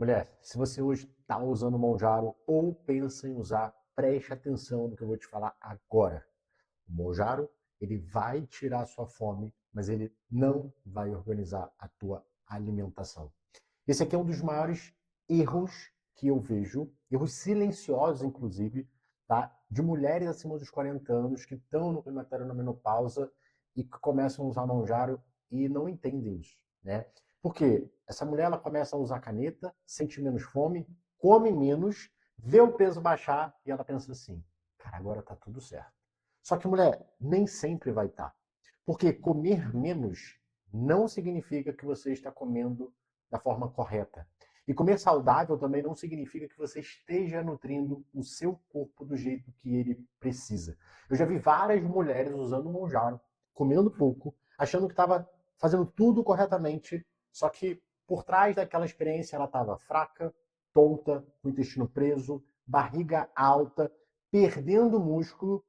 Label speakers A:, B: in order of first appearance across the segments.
A: Mulher, se você hoje está usando o Monjaro ou pensa em usar, preste atenção no que eu vou te falar agora. O Monjaro, ele vai tirar a sua fome, mas ele não vai organizar a tua alimentação. Esse aqui é um dos maiores erros que eu vejo, erros silenciosos, inclusive, tá? De mulheres acima dos 40 anos que estão no climatério, na menopausa e que começam a usar Monjaro e não entendem isso, né? Porque essa mulher ela começa a usar caneta, sente menos fome, come menos, vê o peso baixar e ela pensa assim: cara, agora tá tudo certo. Só que, mulher, nem sempre vai estar. Porque comer menos não significa que você está comendo da forma correta. E comer saudável também não significa que você esteja nutrindo o seu corpo do jeito que ele precisa. Eu já vi várias mulheres usando Monjaro, comendo pouco, achando que estava fazendo tudo corretamente, só que por trás daquela experiência ela estava fraca, tonta, com o intestino preso, barriga alta, perdendo músculo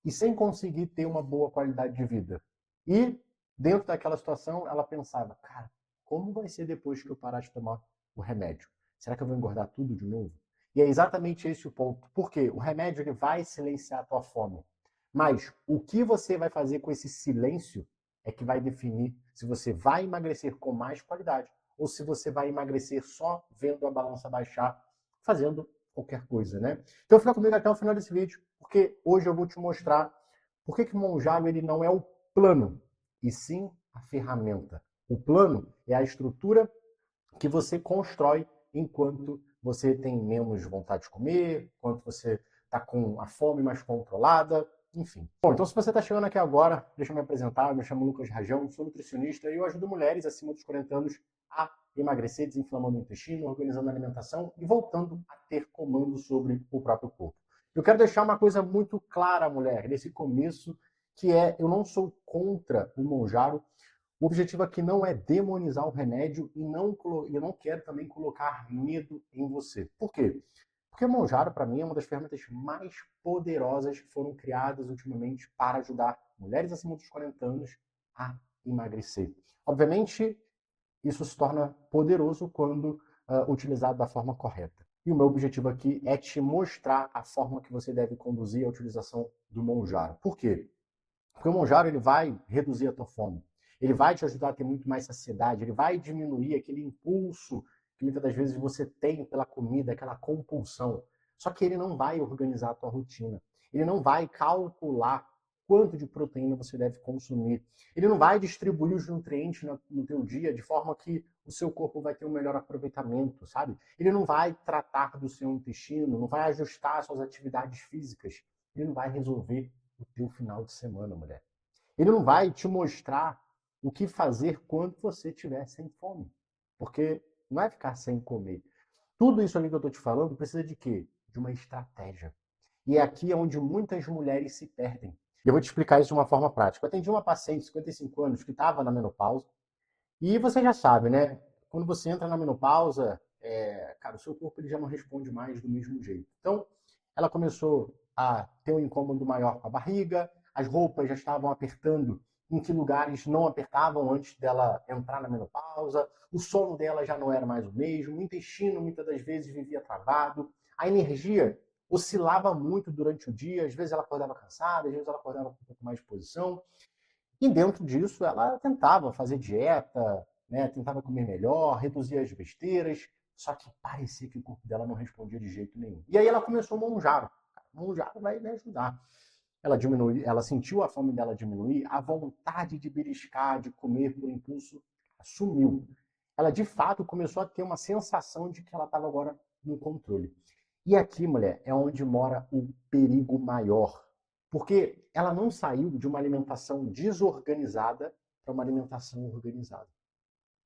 A: e sem conseguir ter uma boa qualidade de vida. E, dentro daquela situação, ela pensava, cara, como vai ser depois que eu parar de tomar o remédio? Será que eu vou engordar tudo de novo? E é exatamente esse o ponto. Por quê? O remédio ele vai silenciar a tua fome. Mas o que você vai fazer com esse silêncio é que vai definir se você vai emagrecer com mais qualidade ou se você vai emagrecer só vendo a balança baixar, fazendo qualquer coisa, né? Então fica comigo até o final desse vídeo, porque hoje eu vou te mostrar por que o Monjaro ele não é o plano, e sim a ferramenta. O plano é a estrutura que você constrói enquanto você tem menos vontade de comer, enquanto você está com a fome mais controlada, enfim. Bom, então se você está chegando aqui agora, deixa eu me apresentar, eu me chamo Lucas Rajão, sou nutricionista e eu ajudo mulheres acima dos 40 anos a emagrecer, desinflamando o intestino, organizando a alimentação e voltando a ter comando sobre o próprio corpo. Eu quero deixar uma coisa muito clara, mulher, nesse começo, que é, eu não sou contra o Monjaro. O objetivo aqui não é demonizar o remédio e eu não quero também colocar medo em você. Por quê? Porque o Monjaro, para mim, é uma das ferramentas mais poderosas que foram criadas ultimamente para ajudar mulheres acima dos 40 anos a emagrecer. Obviamente, isso se torna poderoso quando utilizado da forma correta. E o meu objetivo aqui é te mostrar a forma que você deve conduzir a utilização do Monjaro. Por quê? Porque o Monjaro ele vai reduzir a tua fome. Ele vai te ajudar a ter muito mais saciedade, ele vai diminuir aquele impulso que muitas das vezes você tem pela comida, aquela compulsão. Só que ele não vai organizar a tua rotina. Ele não vai calcular quanto de proteína você deve consumir. Ele não vai distribuir os nutrientes no teu dia de forma que o seu corpo vai ter um melhor aproveitamento, sabe? Ele não vai tratar do seu intestino, não vai ajustar as suas atividades físicas. Ele não vai resolver o teu final de semana, mulher. Ele não vai te mostrar o que fazer quando você estiver sem fome. Porque não vai ficar sem comer. Tudo isso ali que eu estou te falando precisa de quê? De uma estratégia. E é aqui onde muitas mulheres se perdem. E eu vou te explicar isso de uma forma prática. Eu atendi uma paciente de 55 anos que estava na menopausa. E você já sabe, né? Quando você entra na menopausa, cara, o seu corpo ele já não responde mais do mesmo jeito. Então, ela começou a ter um incômodo maior com a barriga, as roupas já estavam apertando em que lugares não apertavam antes dela entrar na menopausa, o sono dela já não era mais o mesmo, o intestino muitas das vezes vivia travado, a energia oscilava muito durante o dia, às vezes ela acordava cansada, às vezes ela acordava com um pouco mais de disposição, e dentro disso ela tentava fazer dieta, né, tentava comer melhor, reduzir as besteiras, só que parecia que o corpo dela não respondia de jeito nenhum. E aí ela começou o Monjaro. O Monjaro vai me ajudar. Ela sentiu a fome dela diminuir, a vontade de beliscar, de comer por impulso, sumiu. Ela de fato começou a ter uma sensação de que ela estava agora no controle. E aqui, mulher, é onde mora o perigo maior. Porque ela não saiu de uma alimentação desorganizada para uma alimentação organizada.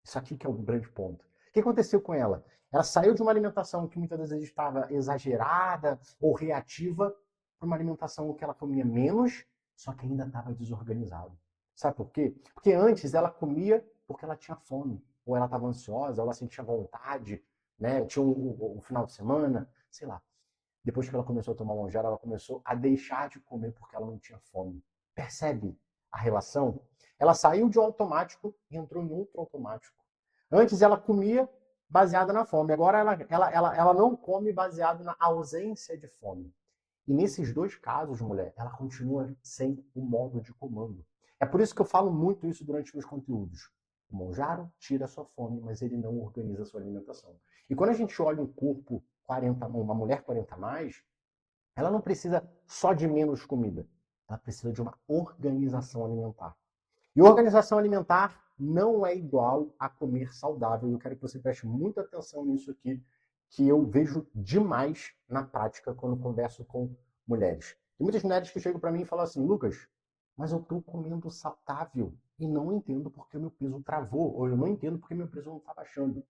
A: Isso aqui que é o grande ponto. O que aconteceu com ela? Ela saiu de uma alimentação que muitas vezes estava exagerada ou reativa para uma alimentação que ela comia menos, só que ainda estava desorganizada. Sabe por quê? Porque antes ela comia porque ela tinha fome, ou ela estava ansiosa, ou ela sentia vontade, né? Tinha um final de semana, sei lá. Depois que ela começou a tomar Monjaro, ela começou a deixar de comer porque ela não tinha fome. Percebe a relação? Ela saiu de um automático e entrou em outro automático. Antes ela comia, baseada na fome. Agora ela não come baseado na ausência de fome. E nesses dois casos, mulher, ela continua sem o modo de comando. É por isso que eu falo muito isso durante meus conteúdos. O monjaro tira a sua fome, mas ele não organiza a sua alimentação. E quando a gente olha um corpo 40, uma mulher 40 mais, ela não precisa só de menos comida. Ela precisa de uma organização alimentar. E organização alimentar não é igual a comer saudável. Eu quero que você preste muita atenção nisso aqui, que eu vejo demais na prática quando converso com mulheres. Tem muitas mulheres que chegam para mim e falam assim, Lucas, mas eu estou comendo saudável e não entendo porque meu peso travou, ou eu não entendo porque meu peso não está baixando.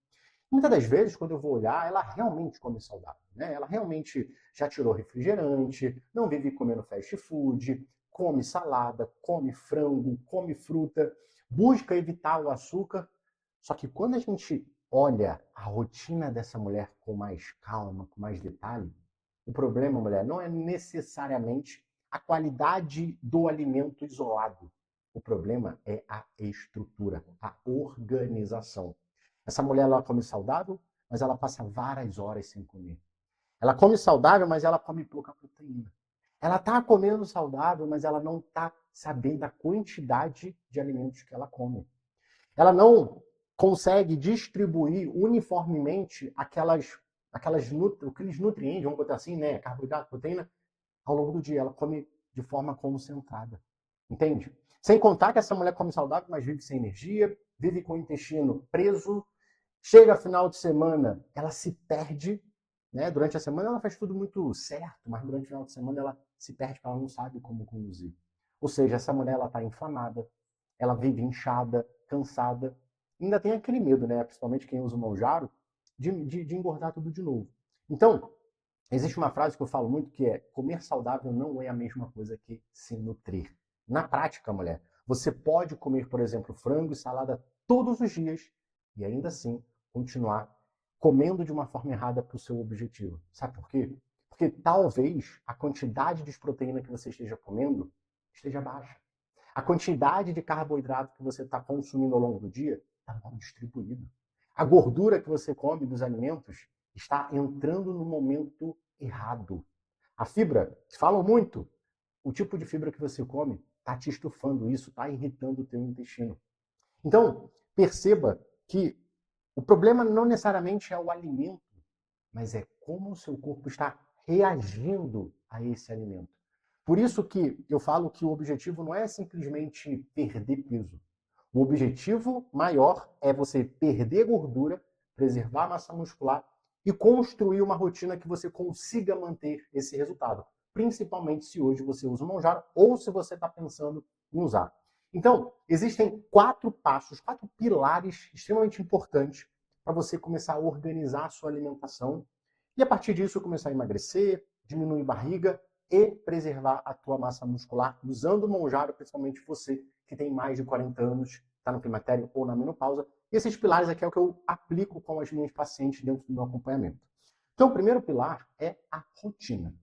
A: Muitas das vezes, quando eu vou olhar, ela realmente come saudável, né? Ela realmente já tirou refrigerante, não vive comendo fast food, come salada, come frango, come fruta, busca evitar o açúcar. Só que quando a gente olha a rotina dessa mulher com mais calma, com mais detalhe, o problema, mulher, não é necessariamente a qualidade do alimento isolado. O problema é a estrutura, a organização. Essa mulher ela come saudável, mas ela passa várias horas sem comer. Ela come saudável, mas ela come pouca proteína. Ela está comendo saudável, mas ela não está sabendo a quantidade de alimentos que ela come. Ela não consegue distribuir uniformemente aqueles nutrientes, vamos botar assim, né, carboidrato, proteína, ao longo do dia. Ela come de forma concentrada. Entende? Sem contar que essa mulher come saudável, mas vive sem energia, vive com o intestino preso. Chega final de semana, ela se perde, né? Durante a semana ela faz tudo muito certo, mas durante o final de semana ela se perde porque ela não sabe como conduzir. Ou seja, essa mulher ela está inflamada, ela vive inchada, cansada. Ainda tem aquele medo, né? Principalmente quem usa o Mounjaro, de engordar tudo de novo. Então, existe uma frase que eu falo muito que é: comer saudável não é a mesma coisa que se nutrir. Na prática, mulher, você pode comer, por exemplo, frango e salada todos os dias e ainda assim continuar comendo de uma forma errada para o seu objetivo. Sabe por quê? Porque talvez a quantidade de proteína que você esteja comendo esteja baixa. A quantidade de carboidrato que você está consumindo ao longo do dia está mal distribuída. A gordura que você come dos alimentos está entrando no momento errado. A fibra, falam muito, o tipo de fibra que você come está te estufando isso, está irritando o teu intestino. Então, perceba que o problema não necessariamente é o alimento, mas é como o seu corpo está reagindo a esse alimento. Por isso que eu falo que o objetivo não é simplesmente perder peso. O objetivo maior é você perder gordura, preservar a massa muscular e construir uma rotina que você consiga manter esse resultado. Principalmente se hoje você usa o Mounjaro ou se você está pensando em usar. Então, existem 4 passos, 4 pilares extremamente importantes para você começar a organizar a sua alimentação e a partir disso começar a emagrecer, diminuir barriga e preservar a tua massa muscular usando o Mounjaro, principalmente você que tem mais de 40 anos, está no climatério ou na menopausa. E esses pilares aqui é o que eu aplico com as minhas pacientes dentro do meu acompanhamento. Então, o primeiro pilar é a rotina.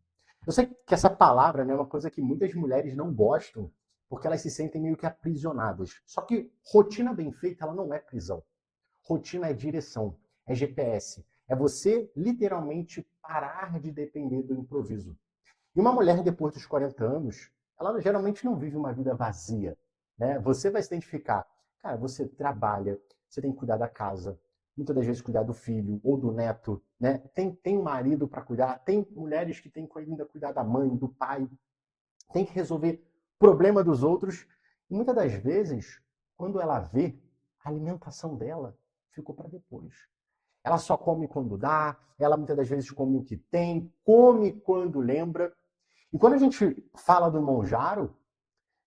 A: Eu sei que essa palavra, né, é uma coisa que muitas mulheres não gostam, porque elas se sentem meio que aprisionadas. Só que rotina bem feita, ela não é prisão. Rotina é direção, é GPS. É você literalmente parar de depender do improviso. E uma mulher depois dos 40 anos, ela geralmente não vive uma vida vazia, né? Você vai se identificar. Cara, você trabalha, você tem que cuidar da casa, muitas das vezes cuidar do filho ou do neto, né? Tem um marido para cuidar, tem mulheres que têm que ainda cuidar da mãe, do pai, tem que resolver problema dos outros. E muitas das vezes, quando ela vê, a alimentação dela ficou para depois. Ela só come quando dá, ela muitas das vezes come o que tem, come quando lembra. E quando a gente fala do Monjaro,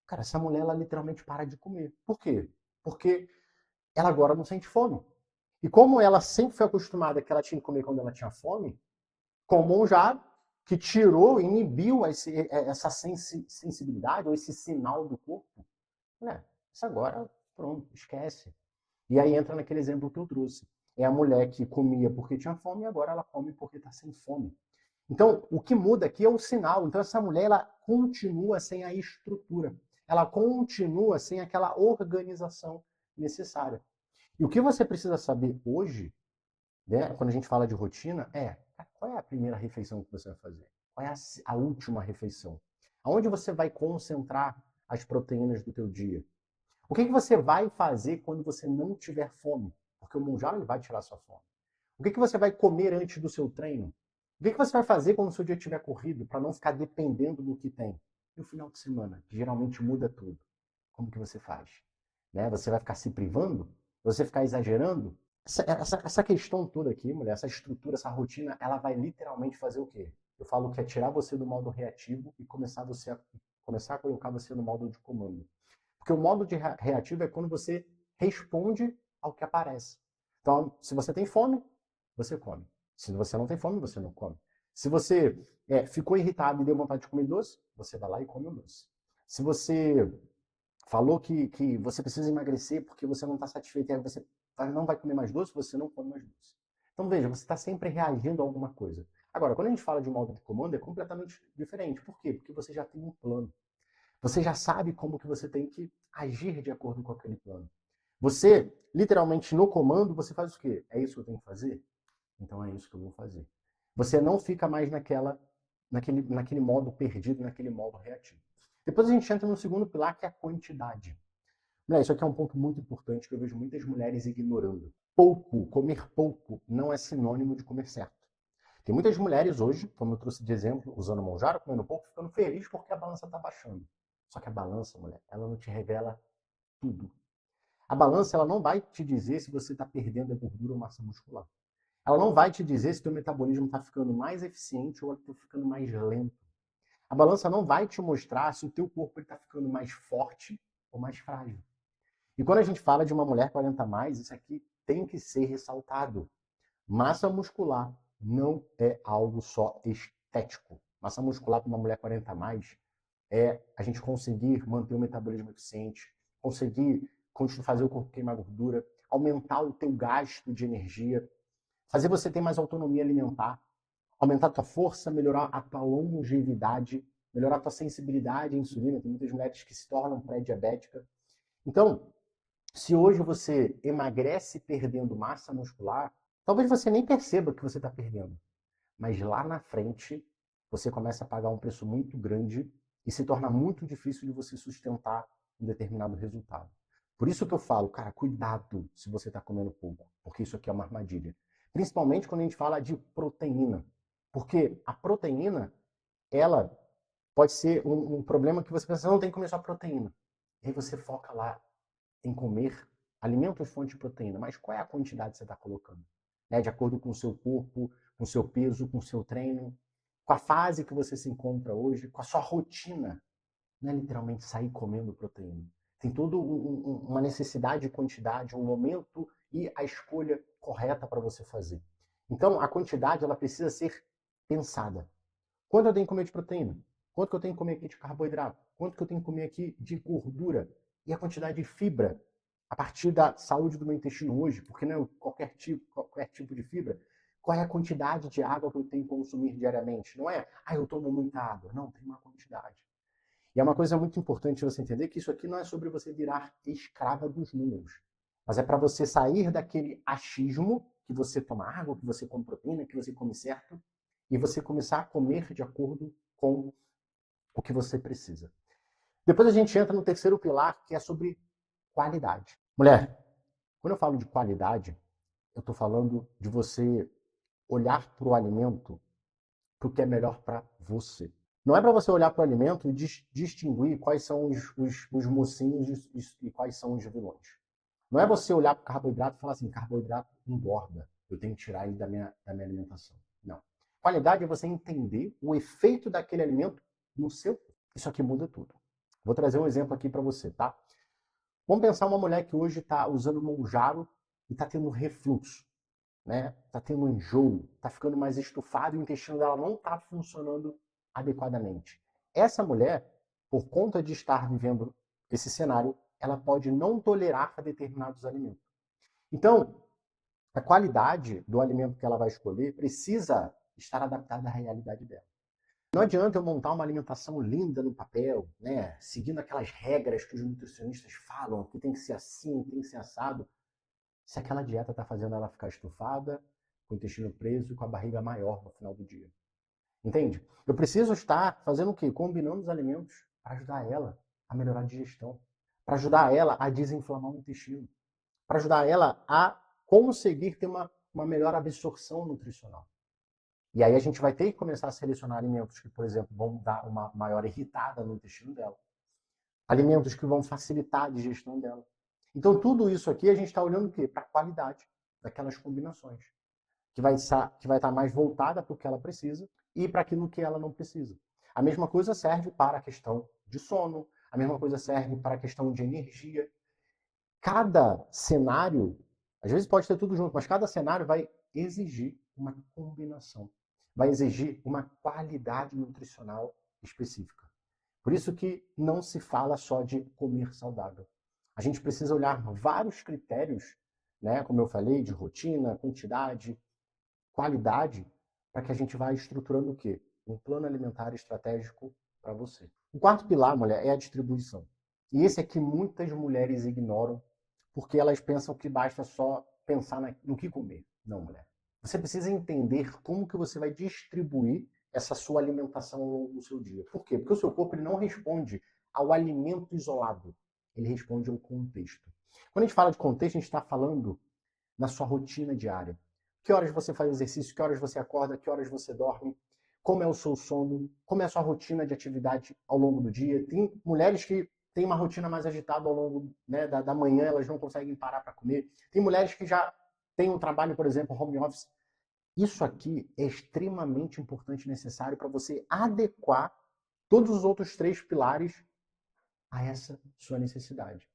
A: cara, essa mulher ela literalmente para de comer. Por quê? Porque ela agora não sente fome. E como ela sempre foi acostumada que ela tinha que comer quando ela tinha fome, com o Monjaro, que tirou, inibiu essa sensibilidade, ou esse sinal do corpo, né? Isso agora, pronto, esquece. E aí entra naquele exemplo que eu trouxe. É a mulher que comia porque tinha fome e agora ela come porque está sem fome. Então, o que muda aqui é o sinal. Então, essa mulher ela continua sem a estrutura. Ela continua sem aquela organização necessária. E o que você precisa saber hoje Né? Quando a gente fala de rotina, qual é a primeira refeição que você vai fazer? Qual é a última refeição? Aonde você vai concentrar as proteínas do teu dia? O que você vai fazer quando você não tiver fome? Porque o monjaro ele vai tirar sua fome. O que você vai comer antes do seu treino? O que você vai fazer quando o seu dia estiver corrido para não ficar dependendo do que tem? E o final de semana, que geralmente muda tudo. Como que você faz? Né? Você vai ficar se privando? Você ficar exagerando? Essa questão toda aqui, mulher, essa estrutura, essa rotina, ela vai literalmente fazer o quê? Eu falo que é tirar você do modo reativo e começar a colocar você no modo de comando. Porque o modo de reativo é quando você responde ao que aparece. Então, se você tem fome, você come. Se você não tem fome, você não come. Se você ficou irritado e deu vontade de comer doce, você vai lá e come o doce. Se você falou que você precisa emagrecer porque você não está satisfeito e aí você não vai comer mais doce, você não come mais doce. Então veja, você está sempre reagindo a alguma coisa. Agora, quando a gente fala de modo de comando, é completamente diferente. Por quê? Porque você já tem um plano. Você já sabe como que você tem que agir de acordo com aquele plano. Você, literalmente, no comando, você faz o quê? É isso que eu tenho que fazer? Então é isso que eu vou fazer. Você não fica mais naquele modo perdido, naquele modo reativo. Depois a gente entra no segundo pilar, que é a quantidade. Isso aqui é um ponto muito importante que eu vejo muitas mulheres ignorando. Comer pouco, não é sinônimo de comer certo. Tem muitas mulheres hoje, como eu trouxe de exemplo, usando monjaro, comendo pouco, ficando feliz porque a balança está baixando. Só que a balança, mulher, ela não te revela tudo. A balança, ela não vai te dizer se você está perdendo a gordura ou massa muscular. Ela não vai te dizer se o teu metabolismo está ficando mais eficiente ou está ficando mais lento. A balança não vai te mostrar se o teu corpo está ficando mais forte ou mais frágil. E quando a gente fala de uma mulher 40 a mais, isso aqui tem que ser ressaltado. Massa muscular não é algo só estético. Massa muscular para uma mulher 40 a mais é a gente conseguir manter o metabolismo eficiente, conseguir fazer o corpo queimar gordura, aumentar o teu gasto de energia, fazer você ter mais autonomia alimentar, aumentar a tua força, melhorar a tua longevidade, melhorar a tua sensibilidade à insulina. Tem muitas mulheres que se tornam pré-diabéticas. Então, se hoje você emagrece perdendo massa muscular, talvez você nem perceba que você está perdendo. Mas lá na frente, você começa a pagar um preço muito grande e se torna muito difícil de você sustentar um determinado resultado. Por isso que eu falo, cara, cuidado se você está comendo pouco, porque isso aqui é uma armadilha. Principalmente quando a gente fala de proteína. Porque a proteína, ela pode ser um problema que você pensa, você não tem que comer só proteína. E aí você foca lá em comer alimentos fonte de proteína, mas qual é a quantidade que você está colocando? Né? De acordo com o seu corpo, com o seu peso, com o seu treino, com a fase que você se encontra hoje, com a sua rotina. Não é literalmente sair comendo proteína. Tem toda uma necessidade de quantidade, um momento e a escolha correta para você fazer. Então, a quantidade ela precisa ser pensada. Quanto eu tenho que comer de proteína? Quanto que eu tenho que comer aqui de carboidrato? Quanto que eu tenho que comer aqui de gordura? E a quantidade de fibra a partir da saúde do meu intestino hoje, porque não é qualquer tipo de fibra. Qual é a quantidade de água que eu tenho que consumir diariamente? Não é, eu tomo muita água. Não, tem uma quantidade. E é uma coisa muito importante você entender que isso aqui não é sobre você virar escrava dos números, mas é para você sair daquele achismo que você toma água, que você come proteína, que você come certo, e você começar a comer de acordo com o que você precisa. Depois a gente entra no terceiro pilar, que é sobre qualidade. Mulher, quando eu falo de qualidade, eu estou falando de você olhar para o alimento para o que é melhor para você. Não é para você olhar para o alimento e distinguir quais são os mocinhos e quais são os vilões. Não é você olhar para o carboidrato e falar assim, carboidrato engorda, eu tenho que tirar ele da minha alimentação. Não. Qualidade é você entender o efeito daquele alimento no seu corpo. Isso aqui muda tudo. Vou trazer um exemplo aqui para você, tá? Vamos pensar uma mulher que hoje está usando Monjaro e está tendo refluxo, né? Está tendo enjoo, está ficando mais estufado e o intestino dela não está funcionando adequadamente. Essa mulher, por conta de estar vivendo esse cenário, ela pode não tolerar determinados alimentos. Então, a qualidade do alimento que ela vai escolher precisa estar adaptada à realidade dela. Não adianta eu montar uma alimentação linda no papel, né? Seguindo aquelas regras que os nutricionistas falam, que tem que ser assim, tem que ser assado, se aquela dieta está fazendo ela ficar estufada, com o intestino preso e com a barriga maior no final do dia. Entende? Eu preciso estar fazendo o quê? Combinando os alimentos para ajudar ela a melhorar a digestão, para ajudar ela a desinflamar o intestino, para ajudar ela a conseguir ter uma melhor absorção nutricional. E aí a gente vai ter que começar a selecionar alimentos que, por exemplo, vão dar uma maior irritada no intestino dela. Alimentos que vão facilitar a digestão dela. Então, tudo isso aqui a gente está olhando o quê? Para a qualidade daquelas combinações. Que vai estar mais voltada para o que ela precisa e para aquilo que ela não precisa. A mesma coisa serve para a questão de sono, a mesma coisa serve para a questão de energia. Cada cenário, às vezes pode ter tudo junto, mas cada cenário vai exigir uma combinação, vai exigir uma qualidade nutricional específica. Por isso que não se fala só de comer saudável. A gente precisa olhar vários critérios, né, como eu falei, de rotina, quantidade, qualidade, para que a gente vá estruturando o quê? Um plano alimentar estratégico para você. O quarto pilar, mulher, é a distribuição. E esse é que muitas mulheres ignoram, porque elas pensam que basta só pensar no que comer. Não, mulher. Você precisa entender como que você vai distribuir essa sua alimentação ao longo do seu dia. Por quê? Porque o seu corpo ele não responde ao alimento isolado. Ele responde ao contexto. Quando a gente fala de contexto, a gente está falando na sua rotina diária. Que horas você faz exercício, que horas você acorda, que horas você dorme, como é o seu sono, como é a sua rotina de atividade ao longo do dia. Tem mulheres que têm uma rotina mais agitada ao longo, né, da manhã, elas não conseguem parar para comer. Tem mulheres que já têm um trabalho, por exemplo, home office. Isso aqui é extremamente importante e necessário para você adequar todos os outros 3 pilares a essa sua necessidade.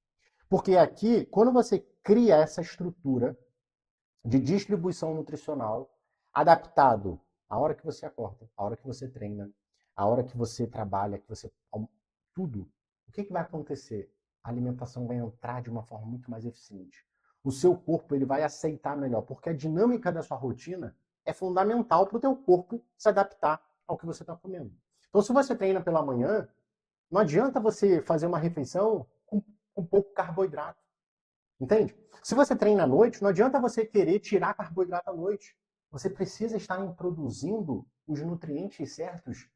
A: Porque aqui, quando você cria essa estrutura de distribuição nutricional adaptado à hora que você acorda, à hora que você treina, à hora que você trabalha, que você tudo, o que vai acontecer? A alimentação vai entrar de uma forma muito mais eficiente. O seu corpo ele vai aceitar melhor, porque a dinâmica da sua rotina é fundamental para o teu corpo se adaptar ao que você está comendo. Então, se você treina pela manhã, não adianta você fazer uma refeição com pouco carboidrato. Entende? Se você treina à noite, não adianta você querer tirar carboidrato à noite. Você precisa estar produzindo os nutrientes certos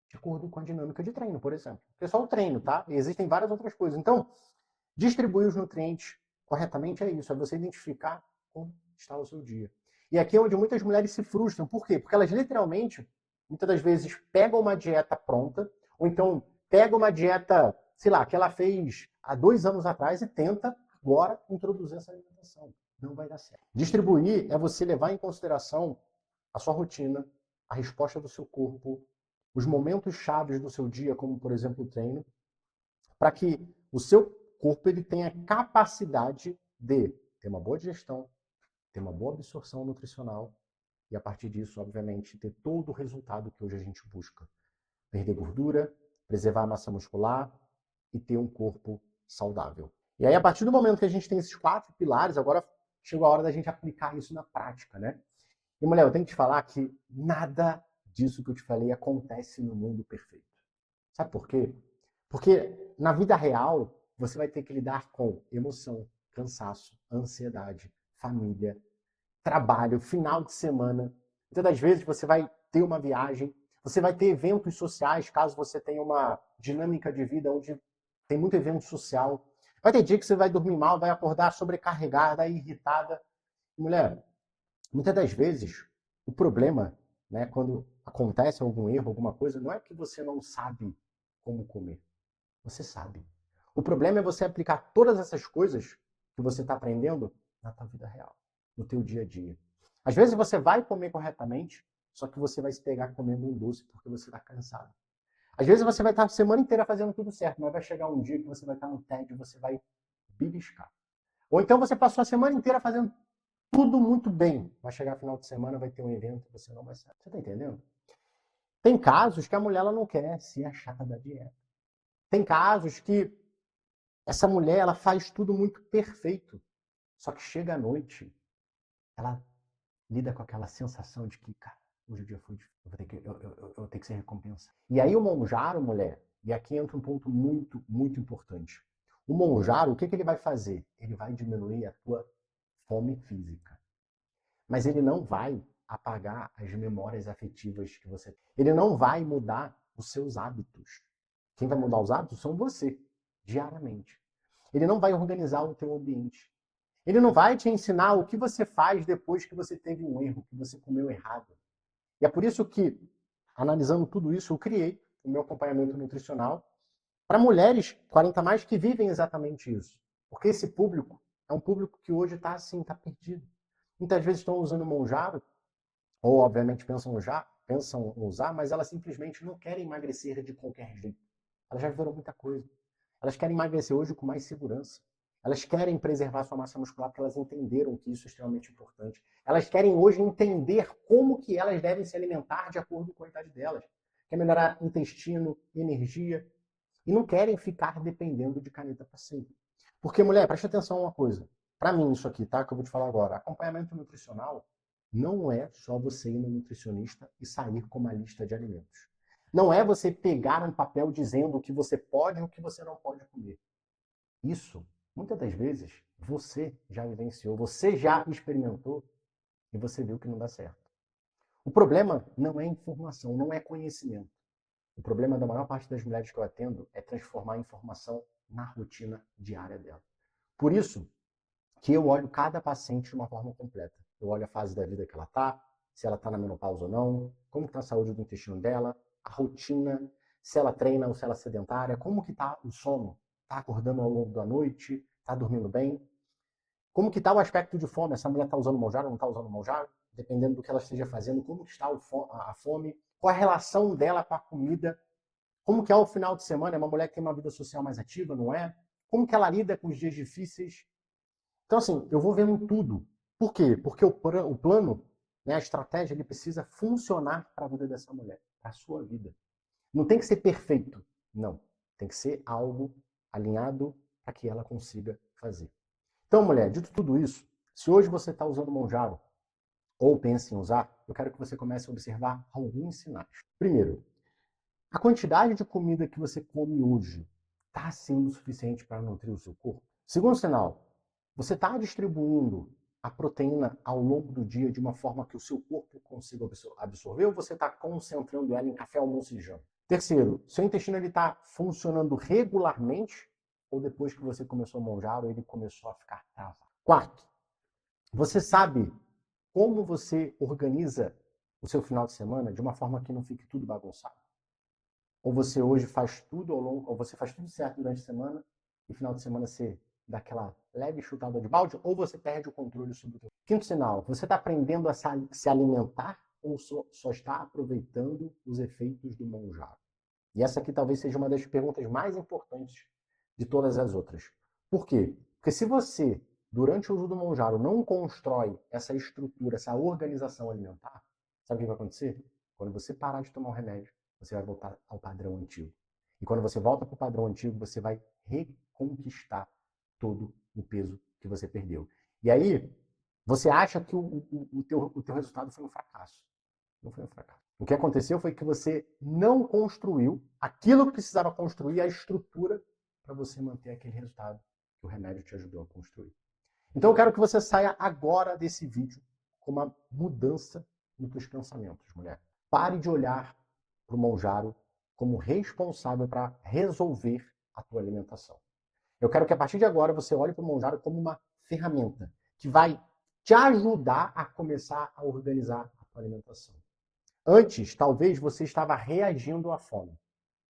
A: de acordo com a dinâmica de treino, por exemplo. É só o treino, tá? E existem várias outras coisas. Então, distribuir os nutrientes corretamente é isso, é você identificar como está o seu dia. E aqui é onde muitas mulheres se frustram. Por quê? Porque elas literalmente, muitas das vezes, pegam uma dieta pronta, ou então pegam uma dieta, sei lá, que ela fez há 2 anos atrás e tenta agora introduzir essa alimentação. Não vai dar certo. Distribuir é você levar em consideração a sua rotina, a resposta do seu corpo, os momentos chaves do seu dia, como por exemplo o treino, para que o seu corpo ele tenha capacidade de ter uma boa digestão, ter uma boa absorção nutricional e a partir disso, obviamente, ter todo o resultado que hoje a gente busca. Perder gordura, preservar a massa muscular e ter um corpo saudável. E aí, a partir do momento que a gente tem esses 4 pilares, agora chegou a hora da gente aplicar isso na prática, né? E, mulher, eu tenho que te falar que nada disso que eu te falei acontece no mundo perfeito. Sabe por quê? Porque na vida real, você vai ter que lidar com emoção, cansaço, ansiedade, família, trabalho, final de semana. Muitas das vezes você vai ter uma viagem, você vai ter eventos sociais, caso você tenha uma dinâmica de vida onde tem muito evento social. Vai ter dia que você vai dormir mal, vai acordar sobrecarregada, irritada. Mulher, muitas das vezes, o problema, né, quando acontece algum erro, alguma coisa, não é que você não sabe como comer. Você sabe. O problema é você aplicar todas essas coisas que você está aprendendo na tua vida real, no teu dia a dia. Às vezes você vai comer corretamente, só que você vai se pegar comendo um doce porque você está cansado. Às vezes você vai estar a semana inteira fazendo tudo certo, mas vai chegar um dia que você vai estar no tédio e você vai beliscar. Ou então você passou a semana inteira fazendo tudo muito bem. Vai chegar final de semana, vai ter um evento, você não vai saber. Você está entendendo? Tem casos que a mulher ela não quer ser a chata da dieta. Tem casos que essa mulher ela faz tudo muito perfeito. Só que chega à noite, ela lida com aquela sensação de que, cara, hoje o dia foi difícil, eu vou ter que ser recompensado. E aí o monjaro, mulher, e aqui entra um ponto muito, muito importante. O monjaro, o que ele vai fazer? Ele vai diminuir a tua fome física. mas ele não vai apagar as memórias afetivas que você tem. Ele não vai mudar os seus hábitos. Quem vai mudar os hábitos são você, diariamente. Ele não vai organizar o teu ambiente. Ele não vai te ensinar o que você faz depois que você teve um erro, que você comeu errado. E é por isso que, analisando tudo isso, eu criei o meu acompanhamento nutricional para mulheres 40 mais que vivem exatamente isso. Porque esse público é um público que hoje está assim, está perdido. Muitas vezes estão usando Monjaro, ou obviamente pensam usar, mas elas simplesmente não querem emagrecer de qualquer jeito. Elas já viram muita coisa. Elas querem emagrecer hoje com mais segurança. Elas querem preservar sua massa muscular porque elas entenderam que isso é extremamente importante. Elas querem hoje entender como que elas devem se alimentar de acordo com a idade delas. Quer melhorar intestino, energia. E não querem ficar dependendo de caneta para sempre. Porque, mulher, preste atenção a uma coisa. Para mim, isso aqui, tá? Que eu vou te falar agora. Acompanhamento nutricional não é só você ir no nutricionista e sair com uma lista de alimentos. Não é você pegar um papel dizendo o que você pode e o que você não pode comer. Isso, muitas das vezes, você já vivenciou, você já experimentou e você viu que não dá certo. O problema não é informação, não é conhecimento. O problema da maior parte das mulheres que eu atendo é transformar a informação na rotina diária dela. Por isso que eu olho cada paciente de uma forma completa. Eu olho a fase da vida que ela está, se ela está na menopausa ou não, como está a saúde do intestino dela, a rotina, se ela treina ou se ela é sedentária, como que está o sono, está acordando ao longo da noite, está dormindo bem, como que está o aspecto de fome, essa mulher está usando Mounjaro ou não está usando Mounjaro, dependendo do que ela esteja fazendo, como que está a fome, qual a relação dela com a comida, como que é o final de semana, é uma mulher que tem uma vida social mais ativa, não é? Como que ela lida com os dias difíceis? Então, assim, eu vou vendo tudo. Por quê? Porque o plano, né, a estratégia, ele precisa funcionar para a vida dessa mulher, para a sua vida. Não tem que ser perfeito, não. Tem que ser algo alinhado para que ela consiga fazer. Então, mulher, dito tudo isso, se hoje você está usando Monjaro ou pensa em usar, eu quero que você comece a observar alguns sinais. Primeiro, a quantidade de comida que você come hoje está sendo suficiente para nutrir o seu corpo? Segundo sinal, você está distribuindo a proteína ao longo do dia de uma forma que o seu corpo consiga absorver ou você está concentrando ela em café, almoço e janta? Terceiro, seu intestino está funcionando regularmente ou depois que você começou a manjar ele começou a ficar travado? Quarto, você sabe como você organiza o seu final de semana de uma forma que não fique tudo bagunçado? Ou você hoje faz tudo ao longo, ou você faz tudo certo durante a semana e final de semana você dá aquela leve chutada de balde, ou você perde o controle sobre o teu. Quinto sinal, você está aprendendo a se alimentar ou só está aproveitando os efeitos do Monjaro? E essa aqui talvez seja uma das perguntas mais importantes de todas as outras. Por quê? Porque se você, durante o uso do Monjaro, não constrói essa estrutura, essa organização alimentar, sabe o que vai acontecer? Quando você parar de tomar o remédio, você vai voltar ao padrão antigo. E quando você volta para o padrão antigo, você vai reconquistar todo o peso que você perdeu. E aí, você acha que o teu resultado foi um fracasso. Não foi um fracasso. O que aconteceu foi que você não construiu aquilo que precisava construir, a estrutura para você manter aquele resultado que o remédio te ajudou a construir. Então eu quero que você saia agora desse vídeo com uma mudança nos seus pensamentos, mulher. Pare de olhar para o Monjaro como responsável para resolver a tua alimentação. Eu quero que a partir de agora você olhe para o Monjaro como uma ferramenta que vai te ajudar a começar a organizar a tua alimentação. Antes, talvez você estava reagindo à fome.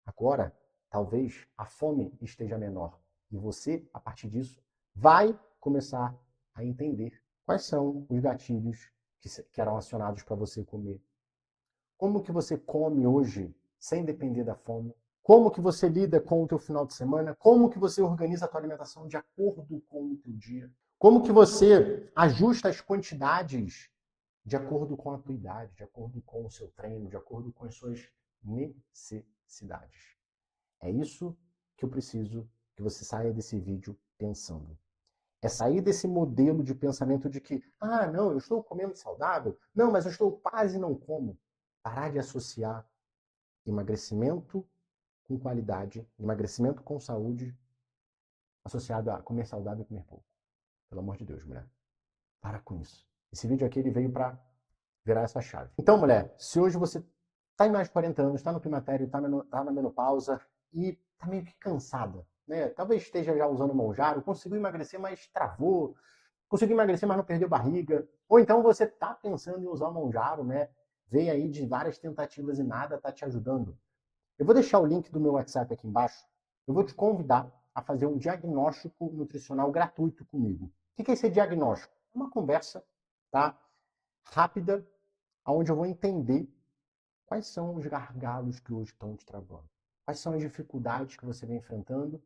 A: Agora, talvez a fome esteja menor. E você, a partir disso, vai começar a entender quais são os gatilhos que eram acionados para você comer. Como que você come hoje sem depender da fome? Como que você lida com o teu final de semana? Como que você organiza a tua alimentação de acordo com o teu dia? Como que você ajusta as quantidades de acordo com a tua idade, de acordo com o seu treino, de acordo com as suas necessidades? É isso que eu preciso que você saia desse vídeo pensando. É sair desse modelo de pensamento de que, não, eu estou comendo saudável, não, mas eu estou quase não como. Parar de associar emagrecimento com qualidade, emagrecimento com saúde, associado a comer saudável e comer pouco. Pelo amor de Deus, mulher. Para com isso. Esse vídeo aqui ele veio para virar essa chave. Então, mulher, se hoje você está em mais de 40 anos, está no climatério, está na menopausa e está meio que cansada, né? Talvez esteja já usando Mounjaro, conseguiu emagrecer, mas travou, conseguiu emagrecer, mas não perdeu barriga. Ou então você está pensando em usar o Mounjaro, né? Veio aí de várias tentativas e nada está te ajudando. Eu vou deixar o link do meu WhatsApp aqui embaixo. Eu vou te convidar a fazer um diagnóstico nutricional gratuito comigo. O que é esse diagnóstico? Uma conversa, tá? Rápida, onde eu vou entender quais são os gargalos que hoje estão te travando, quais são as dificuldades que você vem enfrentando.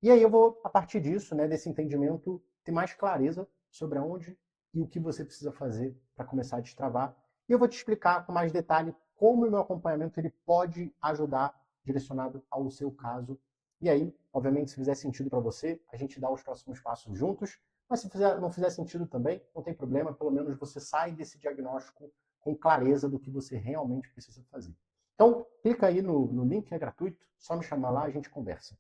A: E aí eu vou, a partir disso, né, desse entendimento, ter mais clareza sobre aonde e o que você precisa fazer para começar a destravar. E eu vou te explicar com mais detalhe como o meu acompanhamento ele pode ajudar direcionado ao seu caso. E aí, obviamente, se fizer sentido para você, a gente dá os próximos passos juntos. Mas se não fizer sentido também, não tem problema, pelo menos você sai desse diagnóstico com clareza do que você realmente precisa fazer. Então, clica aí no link, é gratuito, só me chamar lá, a gente conversa.